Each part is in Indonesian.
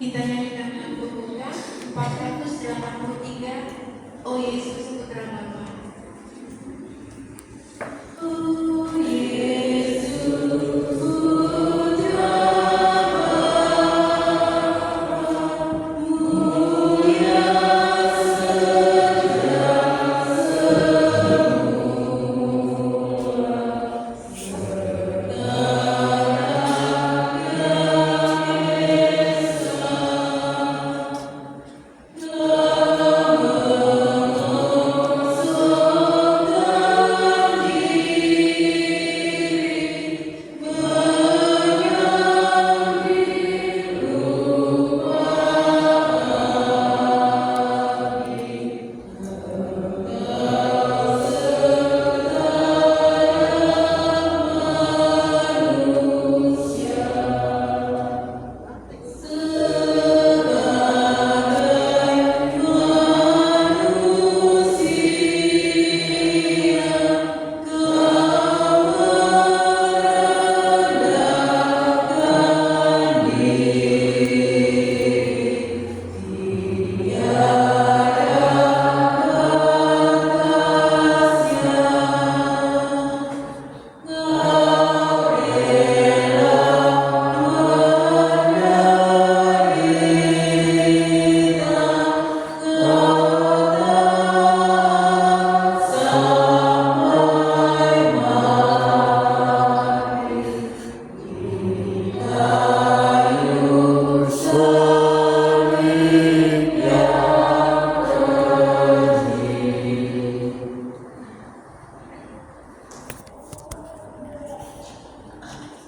Kita nyanyikan lagu buka 483, Oh Yesus Putra Bapa. Oh Yesus Putra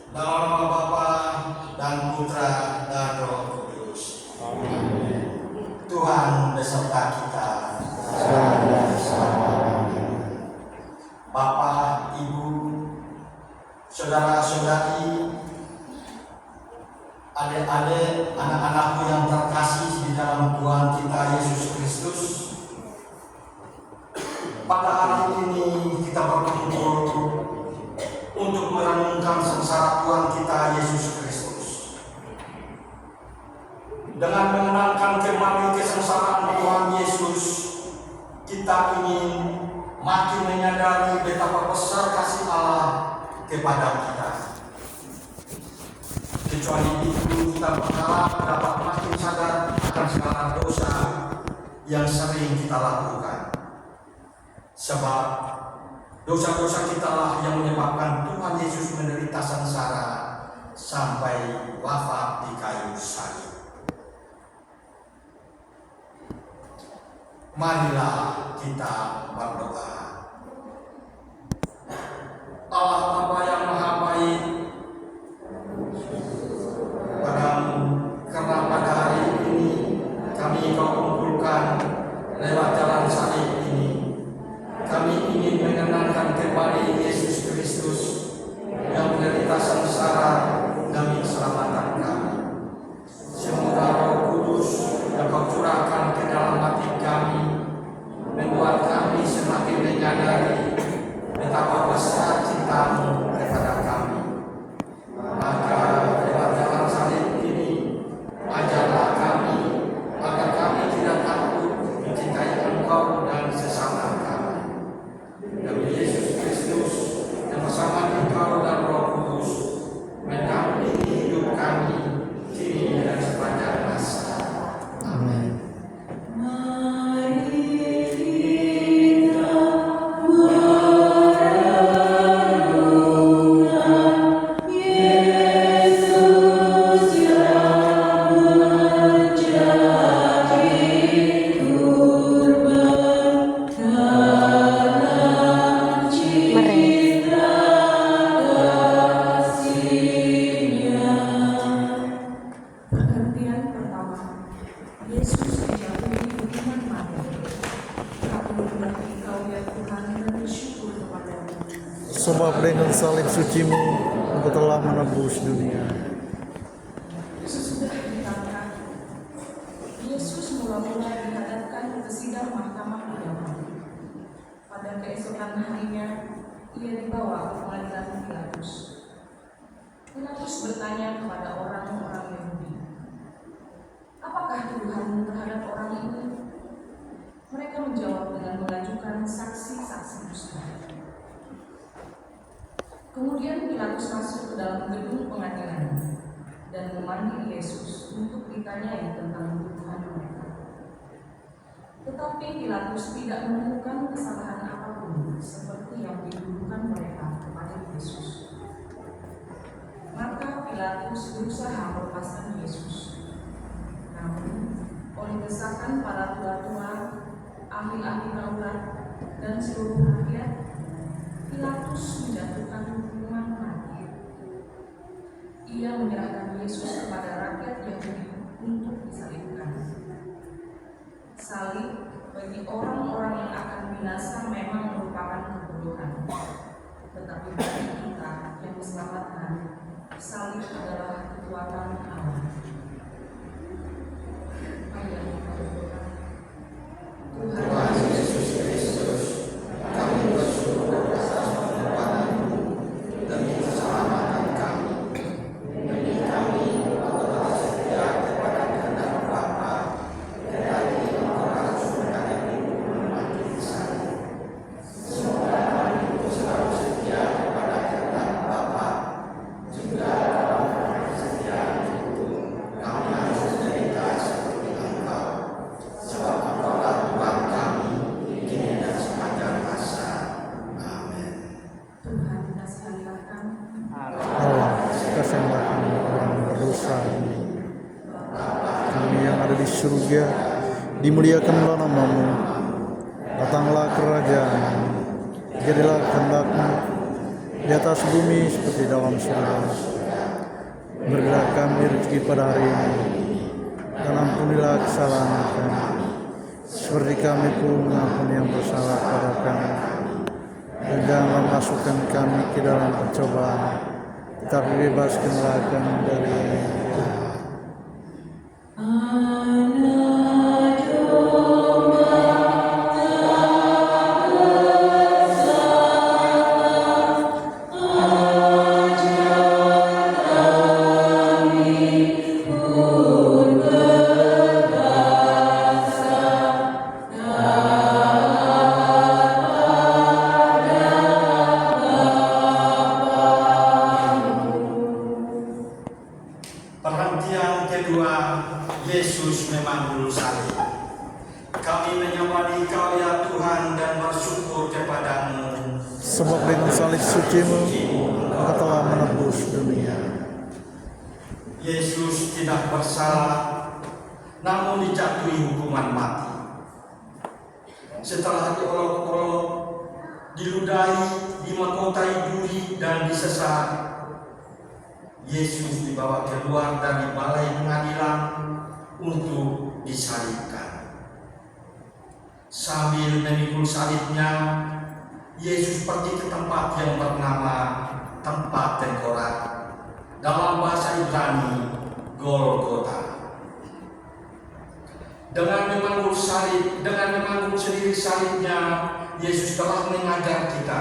Dalam nama Bapa dan Putra dan Roh Kudus. Amin. Tuhan beserta kita. Bapak, Ibu, saudara-saudari, adik-adik, anak-anakku yang terkasih di dalam Tuhan kita Yesus Kristus. Pada hari ini kita berkumpul untuk merenungkan sengsara Tuhan kita Yesus Kristus. Dengan mengenangkan kembali kesengsaraan Tuhan Yesus, kita ingin makin menyadari betapa besar kasih Allah kepada kita. Kecuali itu, kita berharap dapat makin sadar akan segala dosa yang sering kita lakukan. Sebab dosa-dosa kita lah yang menyebabkan Tuhan Yesus menderita sengsara sampai wafat di kayu salib. Marilah kita berdoa. Allah Bapa yang Maha Baik, karena pada hari ini kami Kau kumpulkan lewat jalan salib ini, kami ingin mengenangkan kembali Yesus Kristus yang menderita sengsara demi keselamatan kami. Semoga Roh Kudus yang Kau curahkan ke dalam hati kami membuat kami semakin menyadari betapa besar cinta-Mu kepada kami. Maka lewat jalan salib ini, ajarlah kami agar kami tidak takut mencintai Engkau dan sesama kami. Demi Yesus Kristus yang bersama Engkau dan Roh Kudus mendampingi hidup kami kini dan sepanjang masa. Amin. Sebab dengan salib suci-Mu, Engkau telah menebus dunia. Sesudah ditangkap, Yesus mula-mula dihadapkan ke sidang mahkamah agama. Pada keesokan harinya, ia dibawa ke pengadilan Pilatus. Pilatus bertanya kepada orang-orang Yahudi, terhadap orang ini? Mereka menjawab dengan mengajukan saksi-saksi dusta. Kemudian Pilatus masuk ke dalam gedung pengadilan dan memanggil Yesus untuk ditanyai tentang tuduhan mereka. Tetapi Pilatus tidak menemukan kesalahan apapun seperti yang dituduhkan mereka kepada Yesus. Maka Pilatus berusaha melepaskan Yesus. Namun, oleh desakan para tua-tua, ahli-ahli Taurat, dan seluruh rakyat, Pilatus menjatuhkan hukuman mati. Ia menyerahkan Yesus kepada rakyat Yahudi untuk disalibkan. Salib bagi orang-orang yang akan binasa memang merupakan kebodohan, tetapi bagi kita yang diselamatkan, salib adalah kekuatan Allah. Tuhan Yesus Kristus, kami bersyukur atas pengorbanan-Mu demi keselamatan kami. Demi kami telah setia kepada kehendak Bapa, dari Engkau harus menghadapi hukuman mati di salib. Semoga kami selalu setia kepada kehendak Bapa, juga dalam orang setia itu kami harus menderita seperti Engkau. Sebab Engkaulah Tuhan kami, kini dan sepanjang masa. Amin. Tuhan kasihanlah kami. Allah, kasihanlah kami orang berdosa ini. Kami yang ada di surga, dimuliakanlah nama-Mu. Datanglah kerajaan, jadilah kehendak-Mu di atas bumi seperti dalam surga. Berilah kami rezeki pada hari ini, dan ampunilah kesalahan kami, seperti kami pun mengampuni yang bersalah pada kami. Dan janganlah masukkan kami ke dalam pencobaan, tetapi bebaskanlah kami dari yang jahat. Perhentian kedua, Yesus memanggul salib. Kami menyembah Engkau ya Tuhan dan bersyukur kepada-Mu. Sebab dengan salib suci-Mu, Engkau telah menebus dunia. Yesus tidak bersalah, namun dijatuhi hukuman mati. Setelah diolok-olok, diludahi, dimahkotai duri dan disesat, Yesus dibawa keluar dari balai pengadilan untuk disalibkan. Sambil memikul salibnya, Yesus pergi ke tempat yang bernama tempat tengkorak, dalam bahasa Ibrani Golgota. Dengan memanggul salib, dengan memanggul sendiri salibnya, Yesus telah mengajar kita.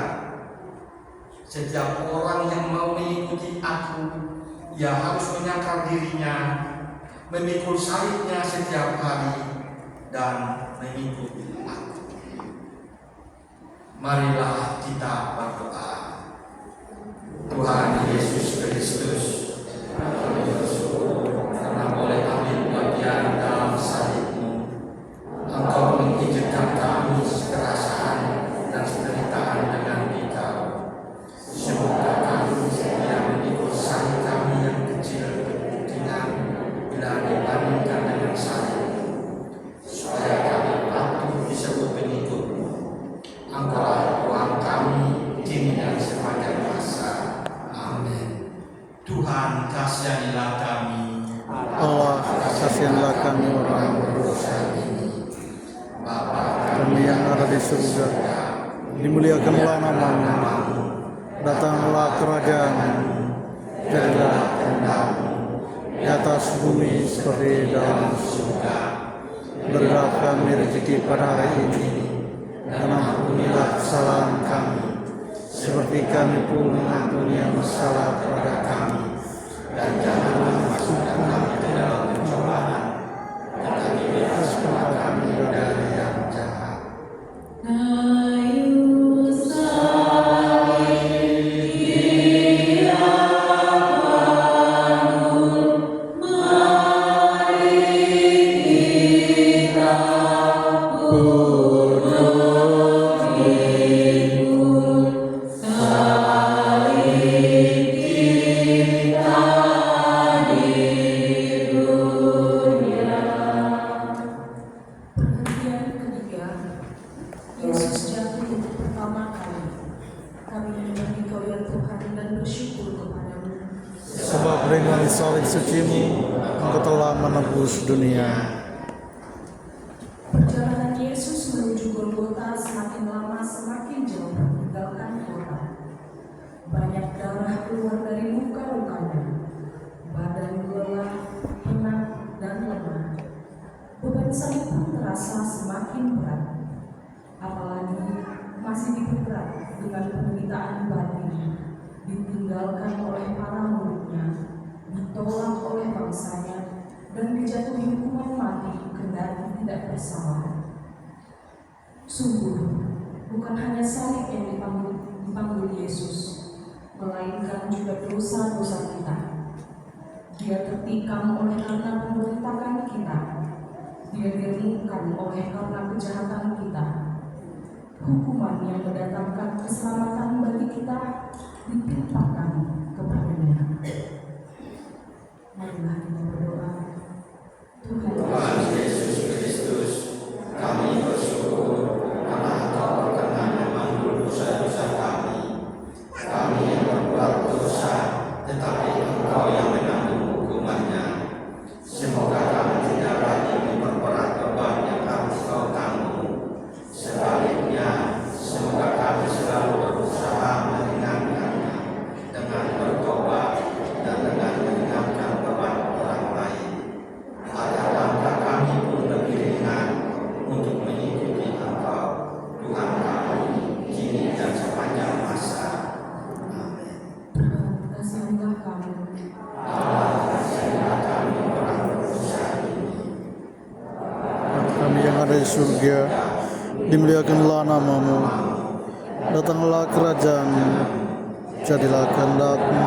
Setiap orang yang mau mengikuti Aku, ia harus menyangkal dirinya, memikul salibnya setiap hari, dan mengikuti Aku. Marilah kita berdoa. Tuhan Yesus Kristus, kami bersyukur karena boleh ambil bagian dalam salib-Mu. Engkau mengizinkan kami kekerasan dan penderitaan dengan Engkau. Semoga kami setia mengikut salib kami yang kecil dengan bila dibandingkan dengan salib, supaya kami patuh disebut pengikut-Mu. Engkaulah Tuhan kami kini dan sepanjang masa. Amin. Tuhan kasihanilah kami. Allah, kasihanlah kami orang berdosa ini. Bapa Kami yang ada di surga, dimuliakanlah nama-Mu. Datanglah kerajaan-Mu, jadilah kehendak-Mu di atas bumi seperti dalam surga. Berilah kami rezeki pada hari ini, dan ampunilah kesalahan kami, seperti kami pun mengampuni yang bersalah kepada kami. Dan janganlah masukkan kami ke dalam pencobaan, tetapi bebaskanlah dengan salib suci-Mu, Engkau telah menebus dunia. Perjalanan Yesus menuju Golgota semakin lama semakin jauh meninggalkan kota. Banyak darah keluar dari luka-lukanya. Badan lelah, penat, dan lemah. Beban salib pun terasa semakin berat. Apalagi masih diperberat dengan penderitaan batin, ditinggalkan oleh para muridnya, ditolak oleh bangsanya, dan dijatuhi hukuman mati kendati tidak bersalah. Sungguh, bukan hanya salib yang dipanggul Yesus, melainkan juga dosa-dosa kita. Dia tertikam oleh karena pemberontakan kita. Dia diringkuk oleh karena kejahatan kita. Hukuman yang mendatangkan keselamatan bagi kita ditimpakan kepadanya. Marilah kita berdoa. Tuhan Yesus Kristus, kami bersyukur karena Engkau berkenan memanggul dosa-dosa kami. Kami yang berbuat dosa, tetapi Engkau yang menanggung hukumannya. Semoga kami tidak lagi memperberat beban yang harus Kau tanggung. Sebaliknya, semoga kami selalu berusaha meringankannya dengan bertobat dan dengan meringankan beban orang lain. Agar langkah kami pun lebih ringan untuk mengikuti Engkau, Tuhan kami, kini dan sepanjang masa. Amin. Kasihilah kami. Kasihilah kami orang berdosa ini. Bapa kami yang ada di surga, dimuliakanlah nama-Mu. Datanglah kerajaan-Mu. Jadilah kehendak-Mu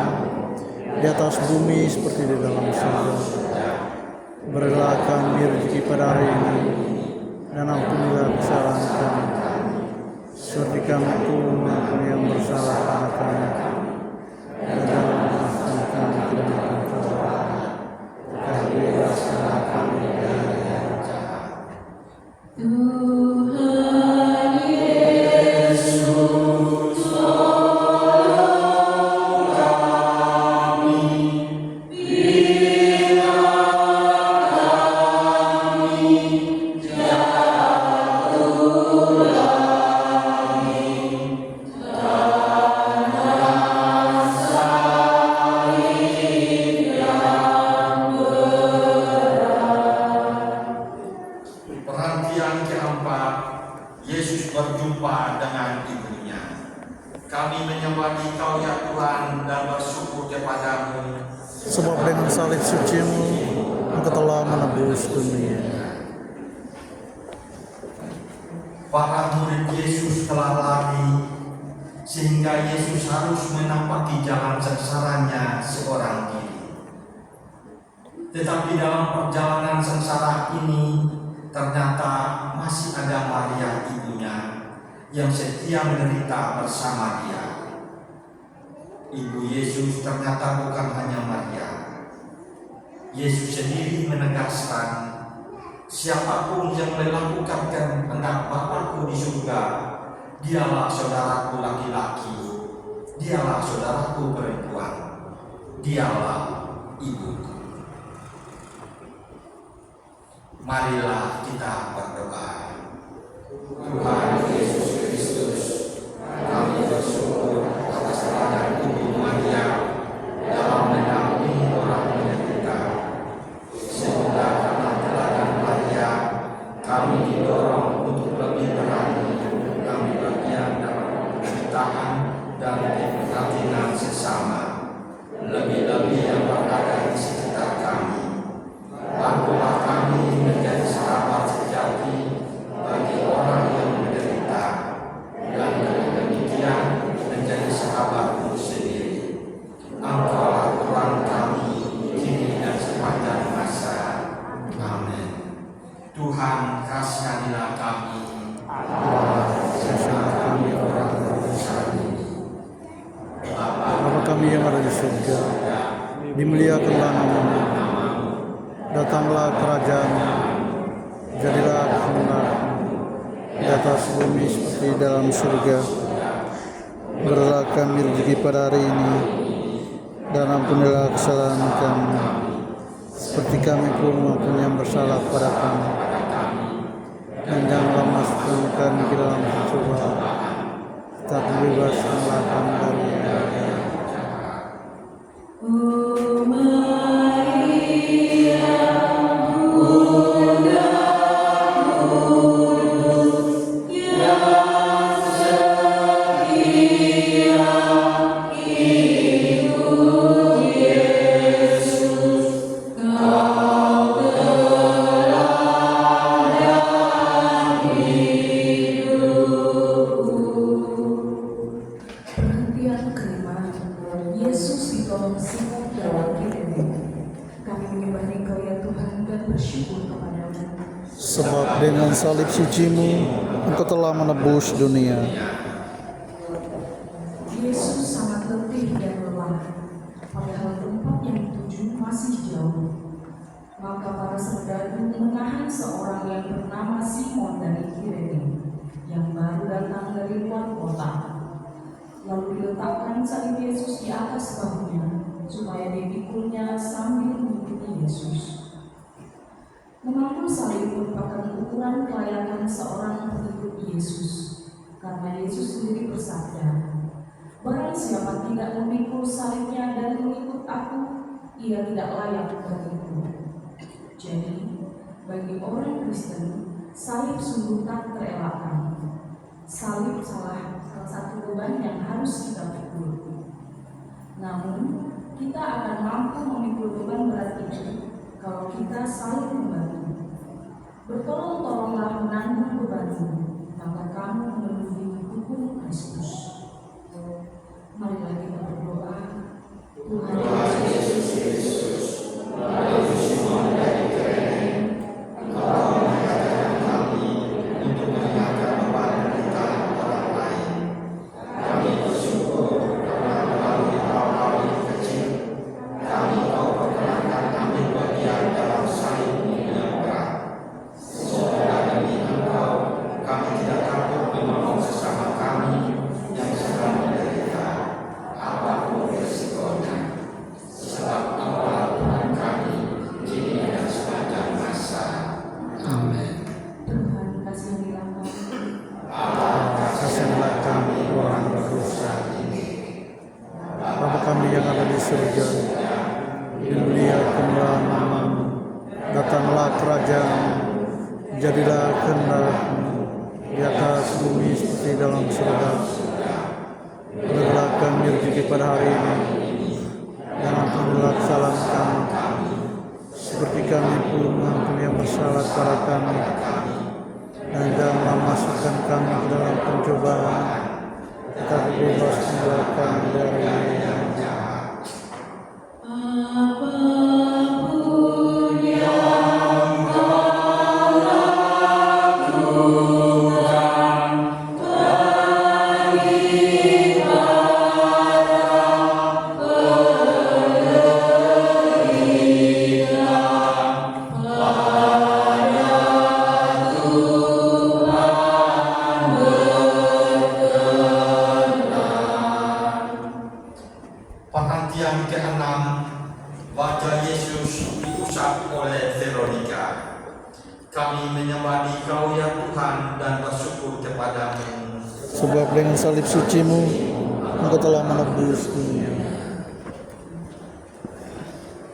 di atas bumi seperti di dalam surga. Berilah kami rezeki pada hari ini, dan ampunilah kesalahan kami, seperti kami pun mengampuni yang bersalah kepada kami. Dan jangan menyesatkan kami ke dalam pencobaan, tetapi bebaskanlah kami dari yang jahat. Tuhan Yesus, Perhentian keempat, Yesus berjumpa dengan ibunya. Kami menyembah Engkau ya Tuhan dan bersyukur kepada-Mu. Sebab dengan salib suci-Mu, Engkau telah menebus dunia. Para murid Yesus telah lari, sehingga Yesus harus menampaki jalan sengsaranya seorang diri. Tetapi dalam perjalanan sengsara ini, ternyata masih ada Maria ibunya yang setia menderita bersama dia. Ibu Yesus ternyata bukan hanya Maria. Yesus sendiri menegaskan, siapapun yang melakukan kehendak Bapa-Ku di surga, dialah saudaraku laki-laki, dialah saudaraku perempuan, dialah ibuku. Marilah kita berdoa. Tuhan Yesus Kristus, kami bersyukur atas pelayanan Ibu Maria dalam mendampingi orang menderita. Semoga karena teladan Maria, kami didorong untuk lebih berani mengambil bagian dalam penderitaan dan keprihatinan sesama, lebih-lebih yang berada di sekitar kami. Bantulah kami menjadi sahabat sejati bagi orang yang menderita, dan dengan demikian menjadi sahabat-Mu sendiri. Engkaulah Tuhan kami, kini dan sepanjang masa. Amin. Tuhan, kasihanilah kami. Kasihanilah kami orang berdosa ini. Bapa kami yang ada di surga, dimuliakanlah nama-Mu. Datanglah kerajaan-Mu, jadilah kehendak-Mu di atas bumi seperti di dalam surga. Berilah kami rezeki pada hari ini, dan dan ampunilah kesalahan kami, seperti kami pun mengampuni yang bersalah kepada kami. Dan janganlah masukkan kami ke dalam pencobaan, tapi bebaskanlah kami dari yang jahat. Oh Maria, Bunda Kudus, yang setia ikut Yesus, kau teladan hidupku. Perhentian kelima, Yesus ditolong Simon dalam Kirene. Kami menyembah Engkau ya Tuhan dan bersyukur kepadamu. Sebab dengan salib suci-Mu, Engkau telah menebus dunia. Yesus sangat letih dan lelah, padahal tempat yang dituju masih jauh. Maka para serdadu menahan seorang yang bernama Simon dari Kirene, yang baru datang dari luar kota. Lalu diletakkan salib Yesus di atas bahunya, supaya dipikulnya sambil mengikuti Yesus. Memangku salib merupakan ukuran kelayakan seorang pengikut Yesus, karena Yesus sendiri bersabda, "Barang siapa tidak memikul salibnya dan mengikut aku, ia tidak layak bagiku." Jadi, bagi orang Kristen, salib sungguh tak terelakkan. Salib salah satu beban yang harus kita pikul. Namun, kita akan mampu memikul beban berat itu kalau kita saling membantu. Bertolong-tolonglah menanggung bebanmu, maka kamu memenuhi hukum Kristus. Marilah kita berdoa. Tuhan Yesus Kristus, melalui Simon dari Kirene, Engkau mengajarkan kami untuk meringankan beban penderitaan orang lain. Kami bersyukur karena melalui hal-hal yang kecil, kami Kau perkenankan ambil bagian dalam salib yang berat. Semoga demi Engkau, kami tidak takut menolong sesama kami yang sedang menderita, apapun resikonya. Sebab Engkau Tuhan kami, kini dan sepanjang masa. Amin. Tuhan kasihilah kami. Kasihilah kami orang berdosa ini. Bapa kami yang ada di surga, dimuliakanlah nama-Mu, datanglah kerajaan-Mu, jadilah kehendak-Mu di atas bumi seperti dalam surga. Berilah kami rezeki pada hari ini, dan ampunilah kesalahan kami, seperti kami pun mengampuni yang bersalah kepada kami. Dan janganlah masukkan kami ke dalam pencobaan, tetapi bebaskanlah kami dari yang jahat. Apapun yang Kau lakukan, bagi para penderitaan pada Tuhan Perhentian ke-6, wajah Yesus diusap oleh Veronica. Kami menyembah Dikau ya Tuhan dan bersyukur kepadamu. Sebab dengan salib suci-Mu, Engkau telah menebus dunia.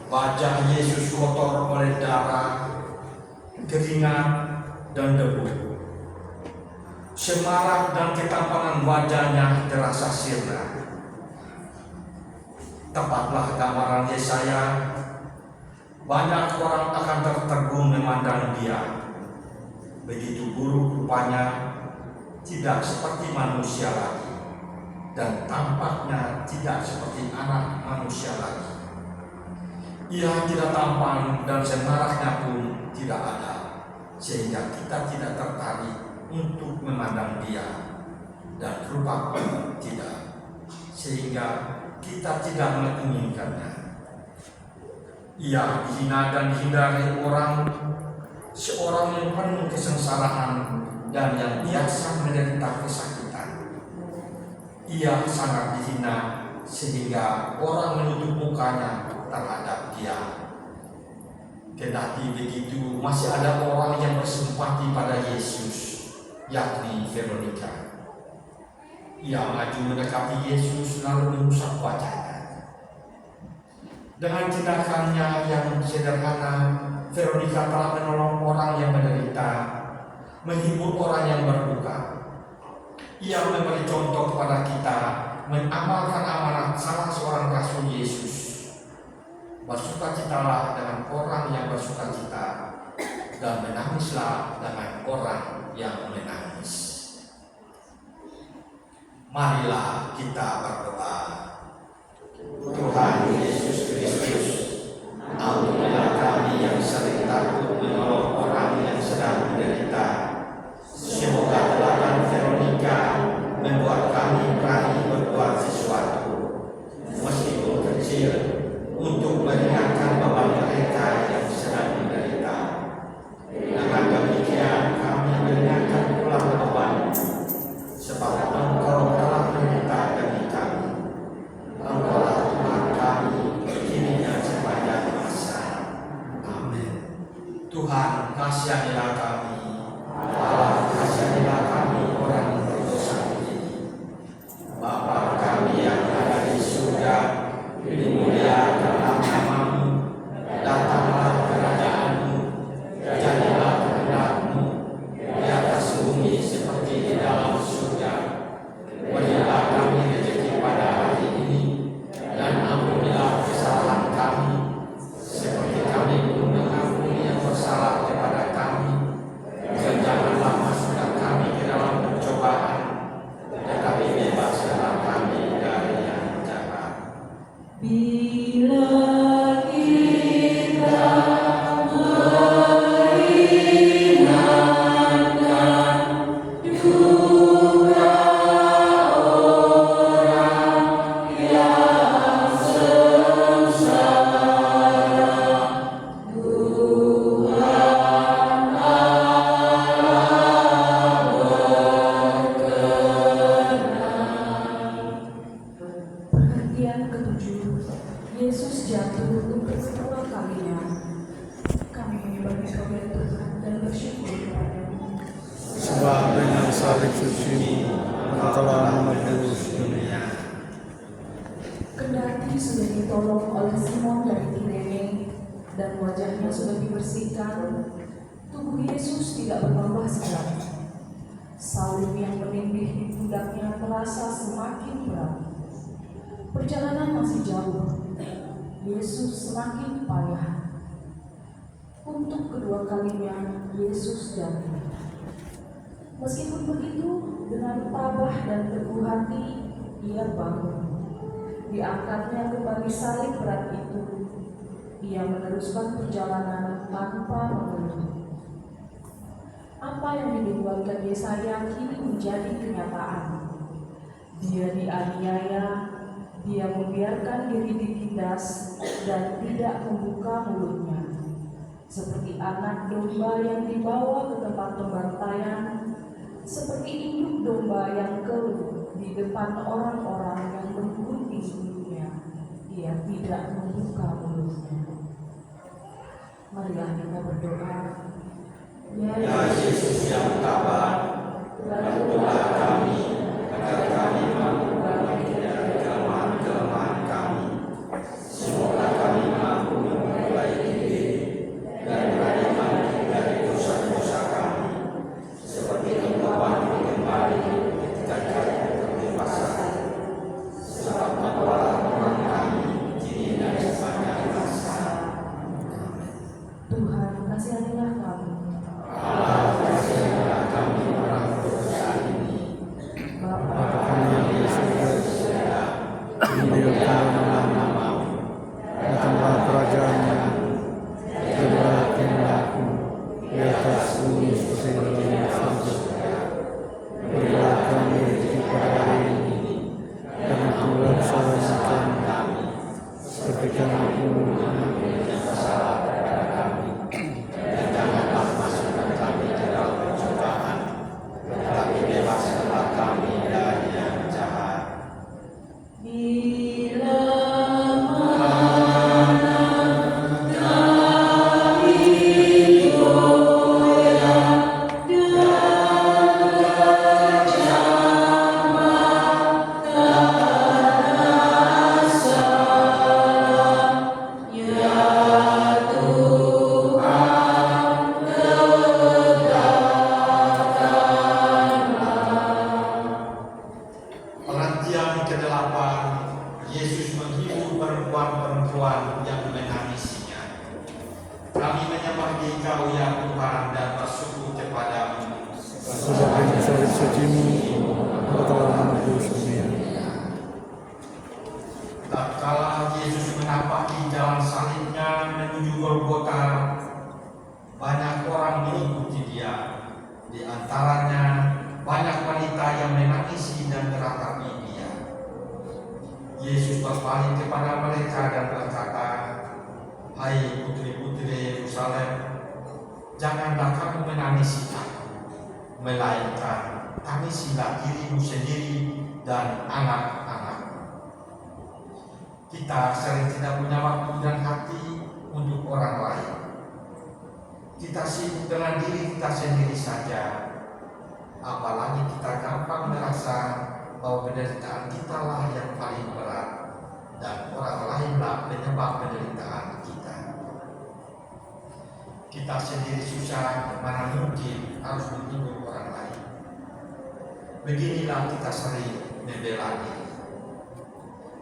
Wajah Yesus kotor oleh darah, keringat, dan debu. Semarak dan ketampangan wajahnya terasa sirna. Tepatlah gambaran Yesaya, banyak orang akan tertegun memandang Dia. Begitu buruk rupanya, tidak seperti manusia lagi, dan tampaknya tidak seperti anak manusia lagi. Ia tidak tampan dan semaraknya pun tidak ada, sehingga kita tidak tertarik untuk memandang Dia, dan rupa pun tidak, sehingga kita tidak menginginkannya. Ia dihina dan dihindari orang, seorang yang penuh kesengsaraan dan yang biasa menderita kesakitan. Ia sangat dihina sehingga orang menutup mukanya terhadap dia. Kendati begitu, masih ada orang yang bersimpati pada Yesus, yakni Veronica. Ia maju mendekati Yesus lalu mengusap wajahnya. Dengan tindakannya yang sederhana, Veronica telah menolong orang yang menderita, menghibur orang yang berduka. Ia memberi contoh kepada kita mengamalkan amanat salah seorang rasul Yesus. Bersukacitalah dengan orang yang bersukacita, dan menangislah dengan orang yang menangis. Marilah kita berdoa. Tuhan Yesus Kristus, ampunilah kami yang sering takut menolong orang yang sedang menderita. Semoga teladan Veronica membuat kami berani berbuat sesuatu, meskipun kecil, untuk meringankan beban mereka yang sedang menderita. Dengan demikian kami meringankan pula beban, sebab Engkau telah meminta demi kami. Engkaulah Tuhan kami, kini dan sepanjang masa. Amin. Tuhan, kasihanilah kami. Allah, kasihanilah kami orang berdosa ini. Bapa kami yang ada di surga, dimuliakanlah namamu, datanglah kerajaanmu, jadilah kehendak-mu di atas bumi seperti di dalam surga. Berilah kami rezeki pada hari ini, dan ampunilah kesalahan kami, seperti kami pun mengampuni yang bersalah kepada kami. Dan janganlah masukkan kami ke dalam pencobaan, tetapi bebaskanlah kami dari yang jahat. Bila kita meringankan duka orang yang sengsara, Tuhan Allah berkenan. Perhatian ketujuh, Yesus jatuh untuk kedua kalinya. Kami menyembah kepada Tuhan dan bersyukur kepada-Mu. Sebab dengan salib suci Engkau telah menebus dunia. Kendati sudah ditolong oleh Simon dari Kirene dan wajahnya sudah dibersihkan, tubuh Yesus tidak bertambah segar. Salib yang menindih di pundaknya terasa semakin berat. Perjalanan masih jauh. Yesus semakin payah. Untuk kedua kalinya Yesus jatuh. Meskipun begitu, dengan tabah dan teguh hati ia bangun. Diangkatnya kembali salib berat itu. Ia meneruskan perjalanan tanpa mengeluh. Apa yang dinubuatkan Yesaya kini menjadi kenyataan. Dia dianiaya, dia membiarkan diri ditindas dan tidak membuka mulutnya. Seperti anak domba yang dibawa ke tempat pembantaian, seperti induk domba yang keluh di depan orang-orang yang menggunting mulutnya, ia tidak membuka mulutnya. Marilah kita berdoa. Ya Yesus yang tabah, bantulah kami agar kami mampu berbagi dari kelemahan-kelemahan kami. Semoga kami mampu memperbaiki diri dan berani bangkit dari dosa-dosa kami, seperti Engkau bangkit kembali ketika terbebasan. Sebab Engkaulah Tuhan kami, kini dan sepanjang masa. Tuhan, kasihanilah kami. Allah, kasihanilah kami orang berdosa ini. Bapa Kami yang di surga, dimuliakanlah namamu, datanglah kerajaanmu, jadilah kehendakmu di atas bumi seperti di dalam surga. Berilah kami rezeki pada hari ini, dan ampunilah kesalahan kami, seperti kami pun mengampuni yang bersalah kepada kami. Dan janganlah masukkan kami ke dalam pencobaan, tetapi bebaskanlah kami dari yang jahat. di yaitu perempuan-perempuan yang menangisinya. Kami menyembah Engkau ya Tuhan dan bersyukur kepadamu. Sebab salib suci-Mu Engkau telah menebus dunia. Tatkala Yesus menapaki jalan salibnya menuju Golgota, banyak orang mengikuti Dia. Di antaranya banyak wanita yang menangisi dan meratapi Dia. Yesus berpaling kepada mereka dan berkata, "Hai putri-putri Yerusalem, janganlah kamu menangisi aku, melainkan tangisilah dirimu sendiri dan anak-anak." Kita sering tidak punya waktu dan hati untuk orang lain. Kita sibuk dengan diri kita sendiri saja. Apalagi kita gampang merasa bahwa penderitaan kita lah yang paling berat dan orang lainlah penyebab penderitaan kita. Kita sendiri susah, mana mungkin harus menghibur orang lain. Beginilah kita sering membela diri.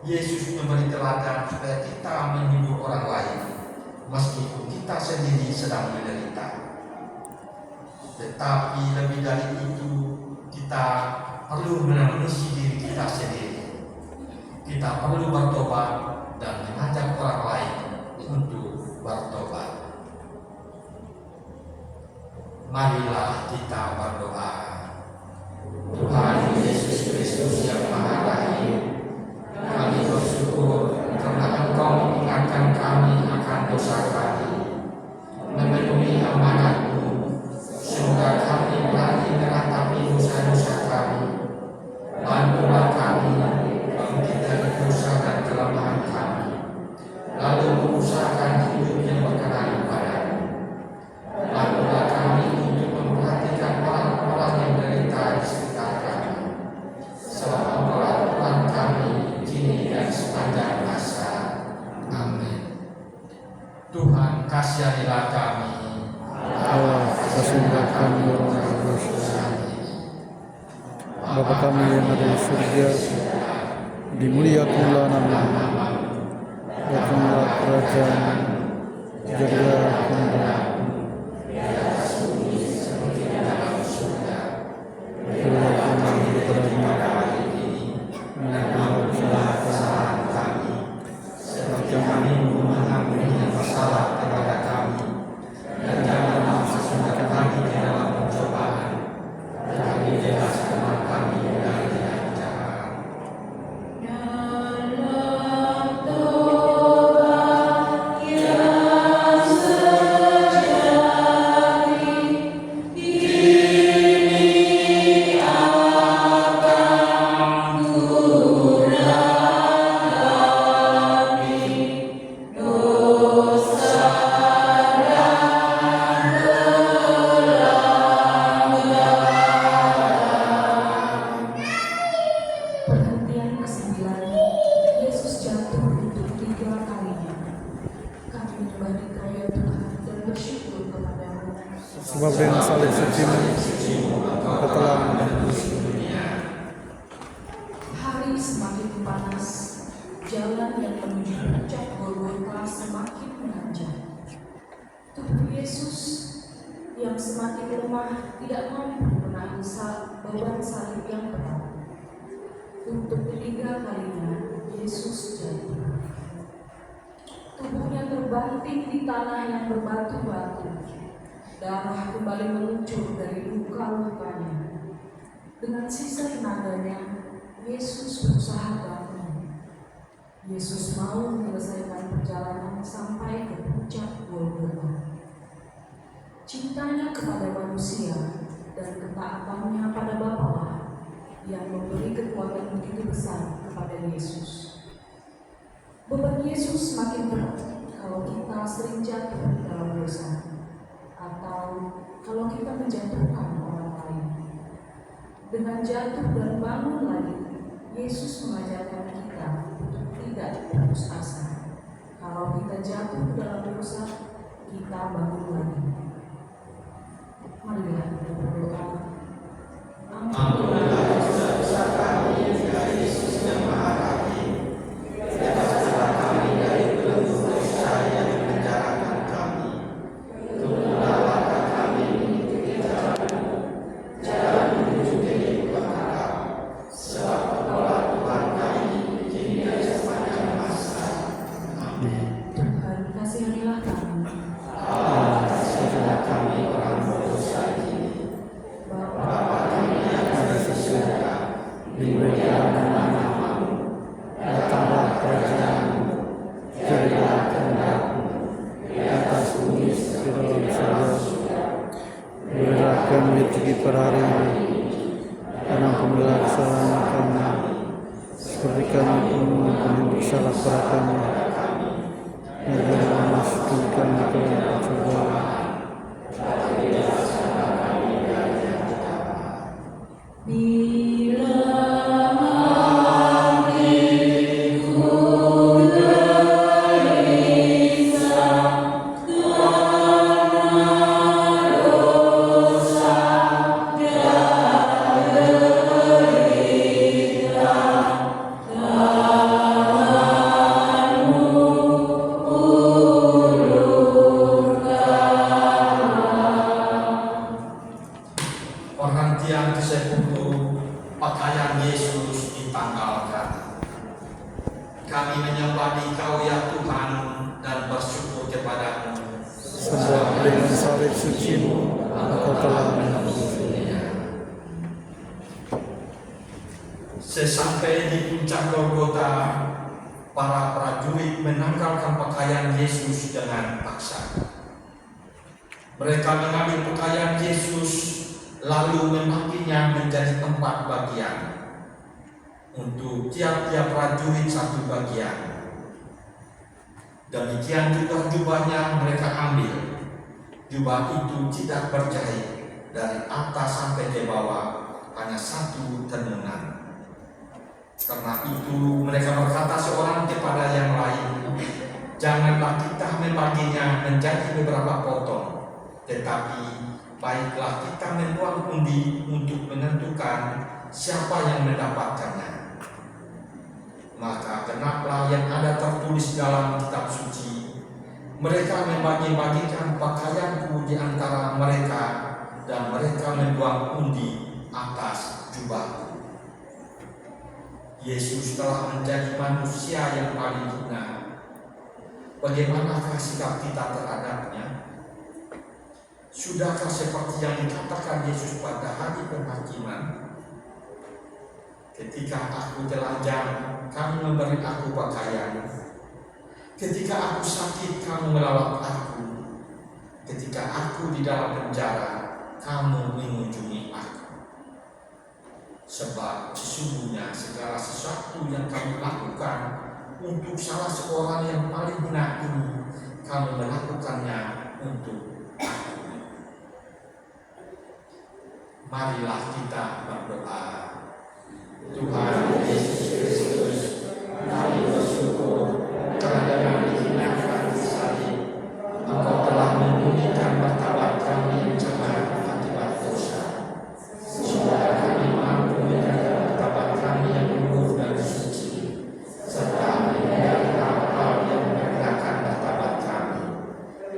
Yesus memberi teladan supaya kita menghibur orang lain meskipun kita sendiri sedang menderita. Tetapi lebih dari itu, kita perlu menangisi diri kita sendiri. Kita perlu bertobat dan mengajak orang lain untuk bertobat. Marilah kita berdoa. Tuhan Yesus Kristus yang Maha Rahim, kami bersyukur karena Engkau mengingatkan kami akan dosa kami, memenuhi amanat-Mu, sehingga kami berani meratapi dosa-dosa kami. Bantulah kami bangkit dari dosa dan kelemahan kami, lalu mengusahakan hidup yang berkenan padamu. Bantulah kami untuk memperhatikan orang-orang yang menderita di sekitar kami, selama peraturan kami kini dan sepanjang masa. Amin. Tuhan kasihanilah kami. Allah kasihanilah kami orang berdosa. Bapa kami yang ada di surga, dimuliakanlah nama-Mu, datanglah kerajaan-Mu, jadilah kehendak-Mu di atas bumi seperti di dalam surga. Berilah kami kepada kami mengampuni kesalahan kami, seperti kami mengampuni yang bersalah kepada kami, dan janganlah masukkan kami ke dalam pencobaan, kami bebaskanlah kami dari yang jahat. Perhentian ke-9, Yesus jatuh untuk 3 kalinya. Kami menyembah Engkau ya Tuhan dan bersyukur kepadamu. Sebab dengan salib suci-Mu Engkau telah menebus dunia. Hari semakin panas, jalan yang menuju puncak Golgota semakin menanjak. Tubuh Yesus yang semakin lemah tidak mampu menahan beban salib yang berat. Untuk ketiga kalinya, Yesus jatuh. Tubuhnya terbanting di tanah yang berbatu-batu. Darah kembali meluncur dari luka-lukanya. Dengan sisa tenaganya, Yesus berusaha bangun. Yesus mau menyelesaikan perjalanan sampai ke puncak Golgota. Cintanya kepada manusia dan ketaatannya pada Bapa yang memberi kekuatan begitu besar kepada Yesus. Beban Yesus semakin berat kalau kita sering jatuh dalam dosa, atau kalau kita menjatuhkan orang lain. Dengan jatuh dan bangun lagi, Yesus mengajarkan kita untuk tidak putus asa. Kalau kita jatuh dalam dosa, kita bangun lagi. Marilah kita berdoa. Ampunilah dosa-dosa kami, ya Yesus yang Maha Rahim. Bebaskanlah pada hari ini, dan ampunilah kesalahan kami, seperti kami pun mengampuni yang bersalah kepada kami. Dan jangan masukkan kami ke dalam pencobaan, Perhentian ke-10, pakaian Yesus ditanggalkan. Kami menyembah Dikau ya Tuhan dan bersyukur kepadamu, sebab dengan salib suci-Mu Engkau telah menebus dunia. Sesampai di puncak Golgota, para prajurit menanggalkan pakaian Yesus dengan paksa. Mereka mengambil pakaian Yesus lalu membaginya menjadi 4 bagian. Untuk tiap-tiap prajurit 1 bagian. Demikian juga jubahnya mereka ambil. Jubah itu tidak berjahit, dari atas sampai ke bawah, hanya 1 tenunan. Karena itu mereka berkata seorang kepada yang lain, janganlah kita membaginya menjadi beberapa potong, tetapi baiklah kita membuang undi untuk menentukan siapa yang mendapatkannya. Maka genaplah yang ada tertulis dalam kitab suci, mereka membagi-bagikan pakaianku di antara mereka, dan mereka membuang undi atas jubahku. Yesus telah menjadi manusia yang paling hina. Bagaimanakah sikap kita terhadapnya? Sudahkah seperti yang dikatakan Yesus pada hari penghakiman? Ketika aku telanjang, kamu memberi aku pakaian. Ketika aku sakit, kamu merawat aku. Ketika aku di dalam penjara, kamu mengunjungi aku. Sebab sesungguhnya segala sesuatu yang kamu lakukan untuk salah seorang yang paling hina ini, kamu melakukannya untuk aku. Marilah kita berdoa. Tuhan Yesus Kristus, kami bersyukur karena dengan dihinakan di salib, Engkau telah memulihkan martabat kami yang cemar akibat dosa, supaya kami mampu menjaga martabat kami yang luhur dan suci, serta menghindari hal-hal yang merendahkan martabat kami.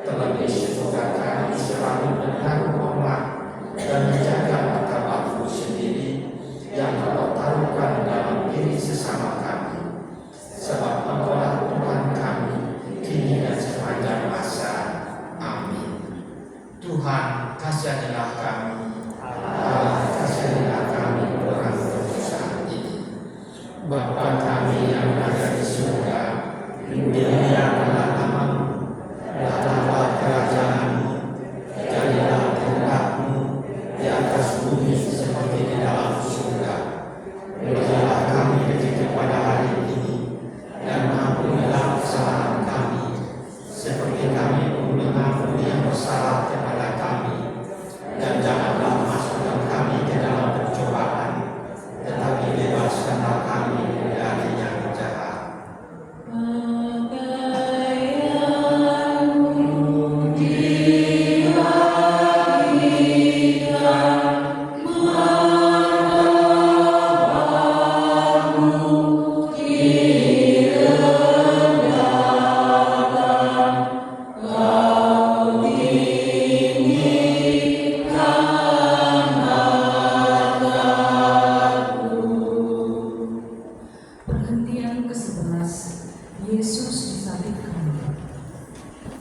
Terlebih semoga kami selalu menaruh hormat dan menjaga martabat-Mu sendiri yang Kau taruhkan dalam diri sesama kami, sebab Engkaulah Tuhan kami kini dan sepanjang masa. Amin. Tuhan, kasihanilah kami. Allah, kasihanilah kami orang berdosa ini. Bapa kami yang ada di surga, dimuliakanlah nama-Mu, datanglah kerajaan-Mu, jadilah kehendak-Mu di atas bumi seperti di dalam surga. Berilah kami rezeki pada hari ini, dan ampunilah kesalahan kami, seperti kami pun mengampuni yang bersalah kepada kami. Dan janganlah masukkan kami ke dalam pencobaan, tetapi bebaskanlah kami dari yang jahat. Perhentian ke-11, Yesus disalibkan.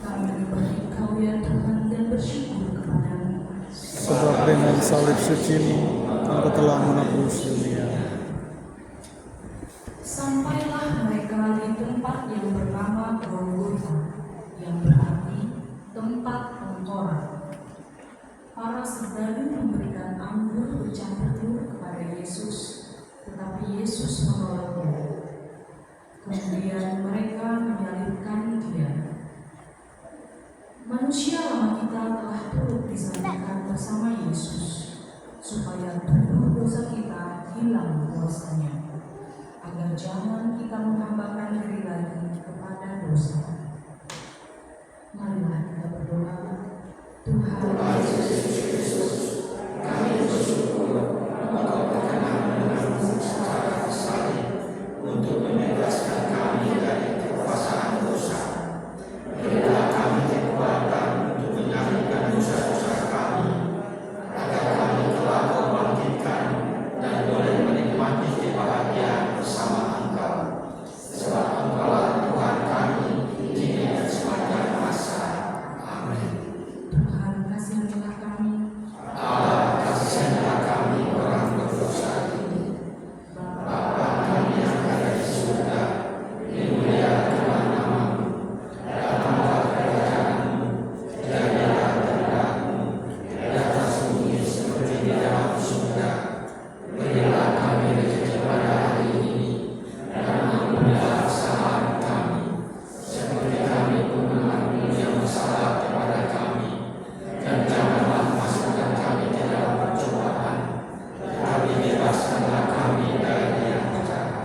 Kami beri Kau ya Tuhan dan bersyukur kepadamu, sebab dengan salib suci-Mu Engkau telah menebus dunia. Sampailah mereka di tempat yang bernama Golgota, yang berarti tempat pengkorak. Para serdadu memberikan Yesus menolongnya. Kemudian mereka menyalibkan Dia. Manusia lama kita telah turut disalibkan bersama Yesus, supaya tubuh dosa kita hilang kuasanya, agar jangan kita menghambakan diri lagi kepada dosa. Marilah kita berdoa. Tuhan Yesus Kristus, kami bersyukur Engkau berkenan menanggung secara salib untuk membebaskan kami dari kekuasaan dosa. Berilah kami kekuatan untuk menyalibkan dosa-dosa kami, agar kami kelak Kau bangkitkan dan boleh menikmati kebahagiaan bersama Engkau. Sebab Engkaulah Tuhan kami kini dan sepanjang masa. Amin. Tuhan kasihilah kami. Allah kasihilah kami orang berdosa ini. Bapa kami yang ada di surga, dimuliakanlah nama-Mu. Datanglah kerajaan-Mu, jadilah kehendak-Mu di atas bumi seperti di dalam surga. Berilah kami rezeki pada hari ini, dan ampunilah kesalahan kami, seperti kami pun mengampuni yang bersalah kepada kami. Dan janganlah masukkan kami ke dalam percobaan, tetapi bebaskanlah kami dari yang jahat.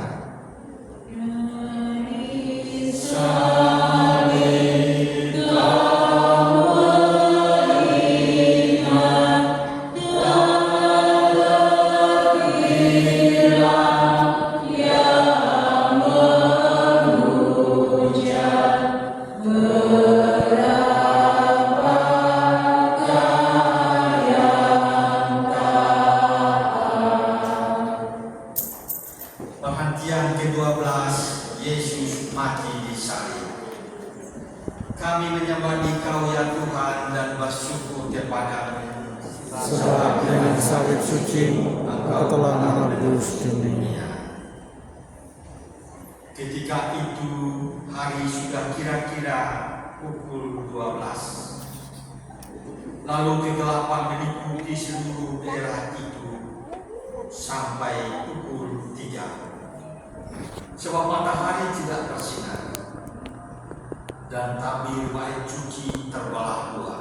Perhentian ke-12, Yesus mati di salib. Kami menyembah Dikau ya Tuhan dan bersyukur kepada-Mu. Sebab dengan salib suci Engkau telah menebus dunia. Ketika itu hari sudah kira-kira pukul 12. Lalu kegelapan meliputi seluruh daerah itu sampai pukul 3. Sebab matahari tidak bersinar dan tabir bait suci terbelah dua.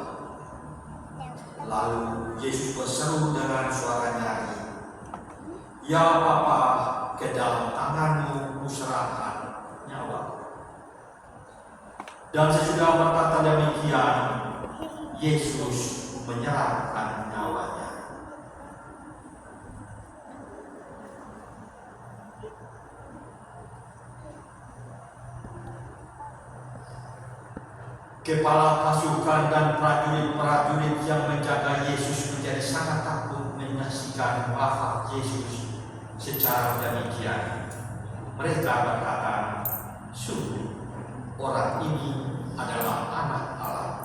Lalu Yesus berseru dengan suara nyaring, "Ya Bapa, ke dalam tangan-Mu kuserahkan nyawa." Dan sesudah berkata demikian, Yesus menyerahkan nyawanya. Kepala pasukan dan prajurit-prajurit yang menjaga Yesus menjadi sangat takut menyaksikan wafat Yesus secara demikian. Mereka berkata, "Sungguh, orang ini adalah Anak Allah."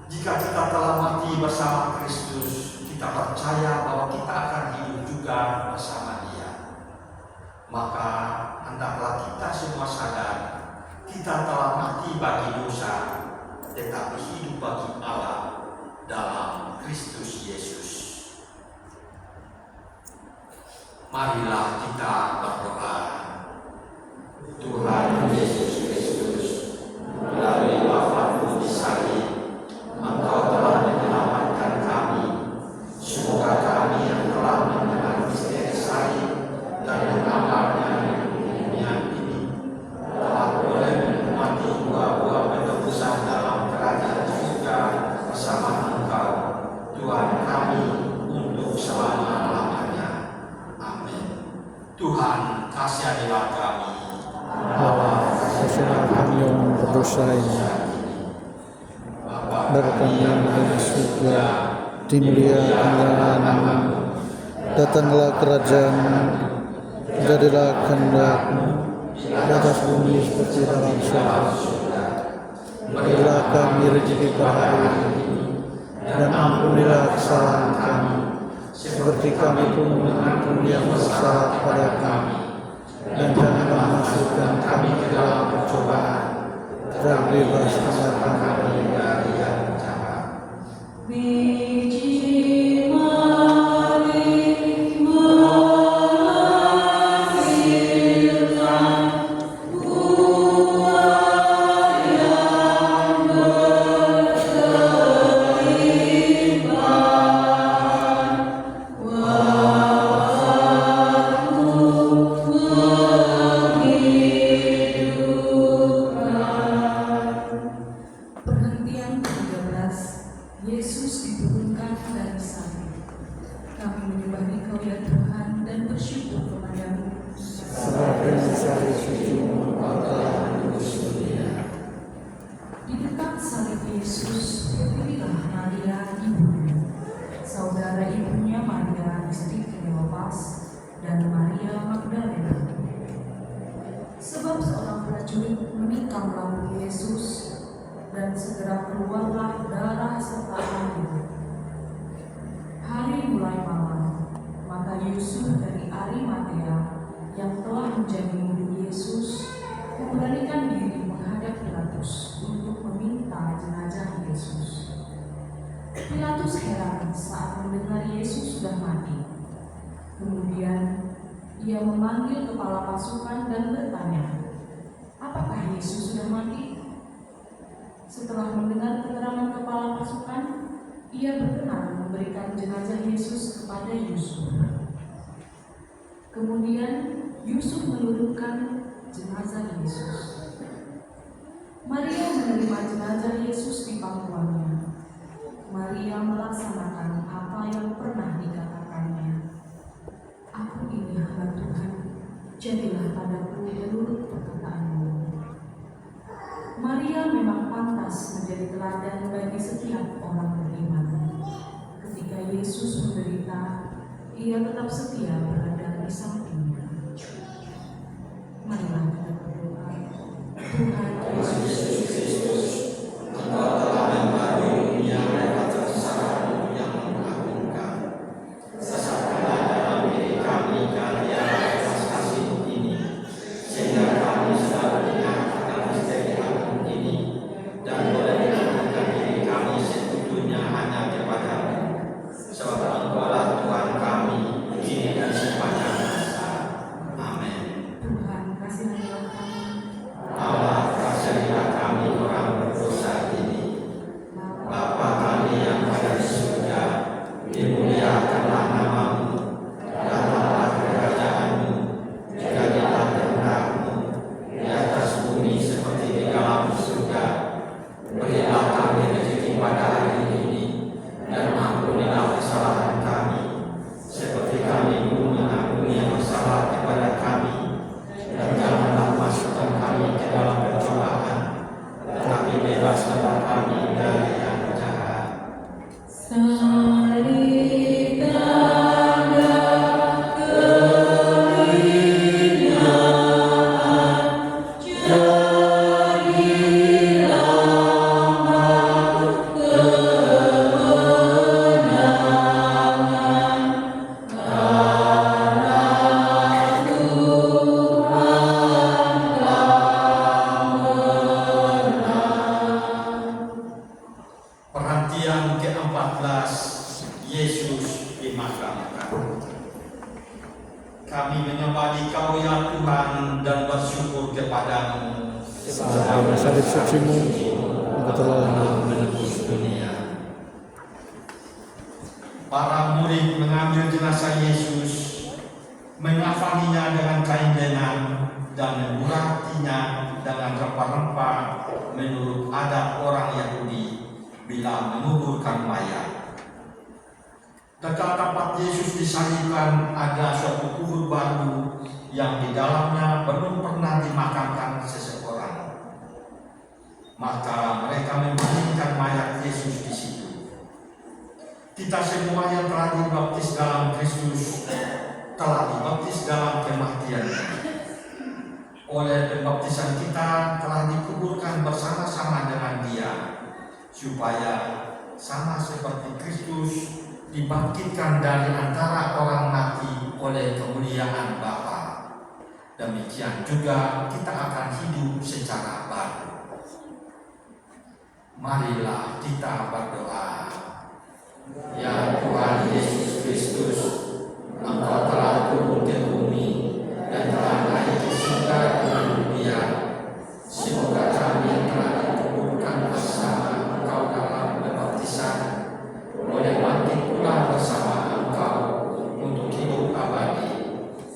Jika kita telah mati bersama Kristus, kita percaya bahwa kita akan hidup juga bersama Dia. Maka hendaklah kita semua sadar, kita telah mati bagi dosa, tetapi hidup bagi Allah dalam Kristus Yesus. Marilah kita berdoa. Tuhan Yesus Kristus, melalui wafat-Mu di salib, Engkau telah menyelamatkan kami. Semoga kami yang telah mendengar misteri salib dan mengamalnya di dunia ini telah boleh menikmati buah-buah penebusan dalam kerajaan surga bersama Engkau, Tuhan kami, untuk selama-lamanya. Amin. Tuhan, kasihanilah kami. Allah, kasihilah kami yang berdosa ini. Bapa kami yang ada di surga, dimuliakanlah nama-Mu. Datanglah kerajaan-Mu, jadilah kehendak-Mu di atas bumi seperti dalam surga. Berilah kami rezeki pada hari ini, dan ampunilah kesalahan kami, seperti kami pun mengampuni yang bersalah kepada kami. Dan janganlah masukkan kami ke dalam percobaan, tetapi bebaskanlah kami dari yang jahat. Biji mari Yesus, dan segera keluarlah darah serta air. Hari mulai malam, maka Yusuf dari Arimatea yang telah menjadi murid Yesus memberanikan diri menghadap Pilatus untuk meminta jenazah Yesus. Pilatus heran saat mendengar Yesus sudah mati. Kemudian ia memanggil kepala pasukan dan bertanya, "Apakah Yesus sudah mati?" Setelah mendengar keterangan kepala pasukan, ia berkenan memberikan jenazah Yesus kepada Yusuf. Kemudian Yusuf menurunkan jenazah Yesus. Maria menerima jenazah Yesus di pangkuannya. Maria melaksanakan apa yang pernah dikatakannya. "Aku ini hamba Tuhan, jadilah padaku menurut perkataanmu." Maria memang pantas menjadi teladan bagi setiap orang beriman. Ketika Yesus menderita, ia tetap setia berada di sampingnya. Marilah kita berdoa. Tuhan Yesus Kristus, Engkau telah membaharui dunia lewat kebesaran-Mu yang mengagumkan. Sesatkanlah dalam diri kami karya atas kasih ini, sehingga kami selalu ingat akan misteri agung ini, dan boleh menantikan diri kami sepenuhnya hanya kepada-Mu. Sebab Engkaulah Tuhan kami, kini dan sepanjang masa. Amin. Tuhan kasihanilah kami. Allah, kasihanilah kami orang berdosa ini. Bapa kami yang ada di surga, dimuliakanlah nama-Mu, datanglah kerajaan-Mu, jadilah kehendak-Mu di atas bumi seperti di dalam surga. Berilah kami rezeki pada hari ini, dan ampunilah kesalahan kami, seperti kami pun mengampuni yang bersalah kepada kami. Dan janganlah masukkan kami ke dalam pencobaan, tetapi bebaskanlah kami dari yang jahat. Perhentian ke-14, Yesus dimakamkan. Kami menyembah Dikau ya Tuhan dan bersyukur kepadamu Sebab salib suci-Mu, Engkau telah menebus dunia. Para murid mengambil jenazah Yesus, mengafaninya dengan kain lenan dan memuratinya dengan rempah-rempah menurut adat orang Yahudi bila menguburkan mayat. Dekat tempat Yesus disalibkan ada suatu kubur baru yang di dalamnya belum pernah dimakamkan seseorang. Maka mereka membaringkan mayat Yesus di situ. Kita semua yang telah dibaptis dalam Kristus telah dibaptis dalam kematiannya. Oleh pembaptisan kita telah dikuburkan bersama-sama dengan Dia, supaya sama seperti Kristus dibangkitkan dari antara orang mati oleh kemuliaan Bapa. Demikian juga kita akan hidup secara baru. Marilah kita berdoa. Ya Tuhan Yesus Kristus, Engkau telah turun ke bumi dan telah naik ke surga dengan dunia. Semoga kami yang telah dikuburkan bersama Engkau dalam pembaptisan boleh bangkit pula bersama Engkau untuk hidup abadi.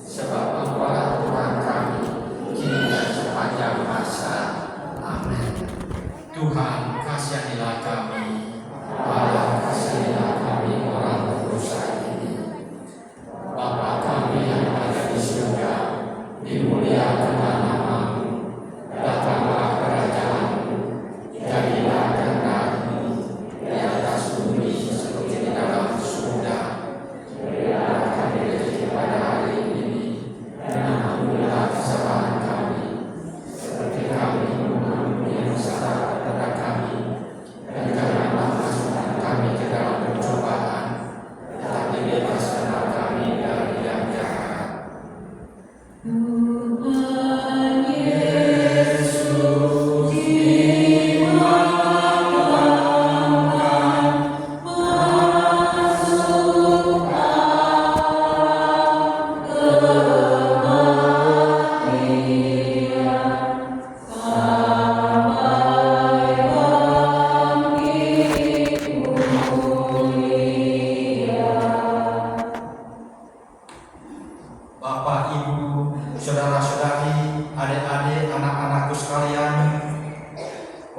Sebab Engkaulah Tuhan kami, kini dan sepanjang masa. Amin. Tuhan, kasihanilah kami. Allah, kasihanilah kami orang berdosa ini. Bapa kami yang ada di surga, dimuliakanlah nama-Mu, datanglah kerajaan-Mu, jadilah kehendak-Mu di atas bumi seperti di dalam surga. Berilah kami rezeki pada hari ini, dan ampunilah kesalahan kami, seperti kami mengampuni yang salah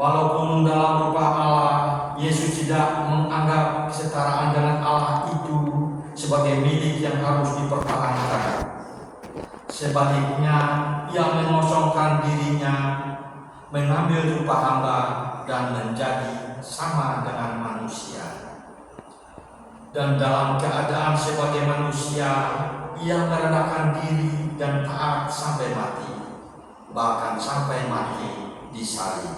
Walaupun dalam rupa Allah, Yesus tidak menganggap kesetaraan dengan Allah itu sebagai milik yang harus dipertahankan. Sebaliknya, ia mengosongkan dirinya, mengambil rupa hamba dan menjadi sama dengan manusia. Dan dalam keadaan sebagai manusia, ia merendahkan diri dan taat sampai mati, bahkan sampai mati di salib.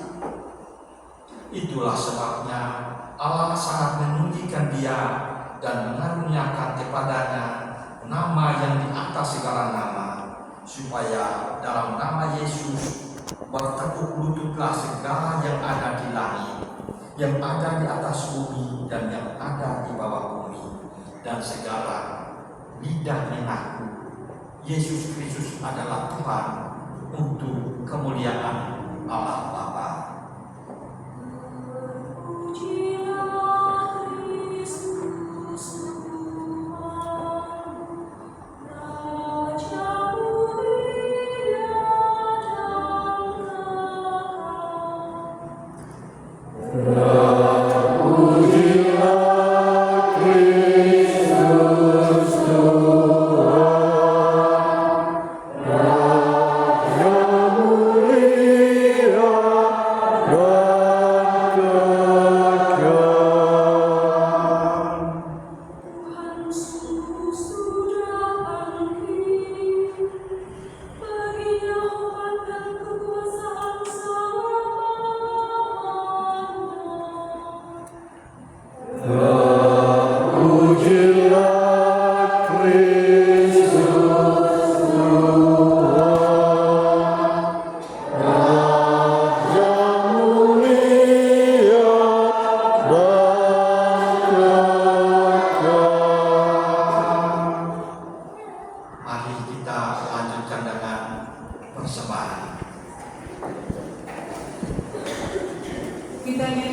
Itulah sebabnya Allah sangat meninggikan dia dan mengaruniakan kepadanya nama yang di atas segala nama, supaya dalam nama Yesus bertekuk lututlah segala yang ada di langit, yang ada di atas bumi dan yang ada di bawah bumi, dan segala lidah mengaku Yesus Kristus adalah Tuhan untuk kemuliaan Allah Bapa. Kita nyanyi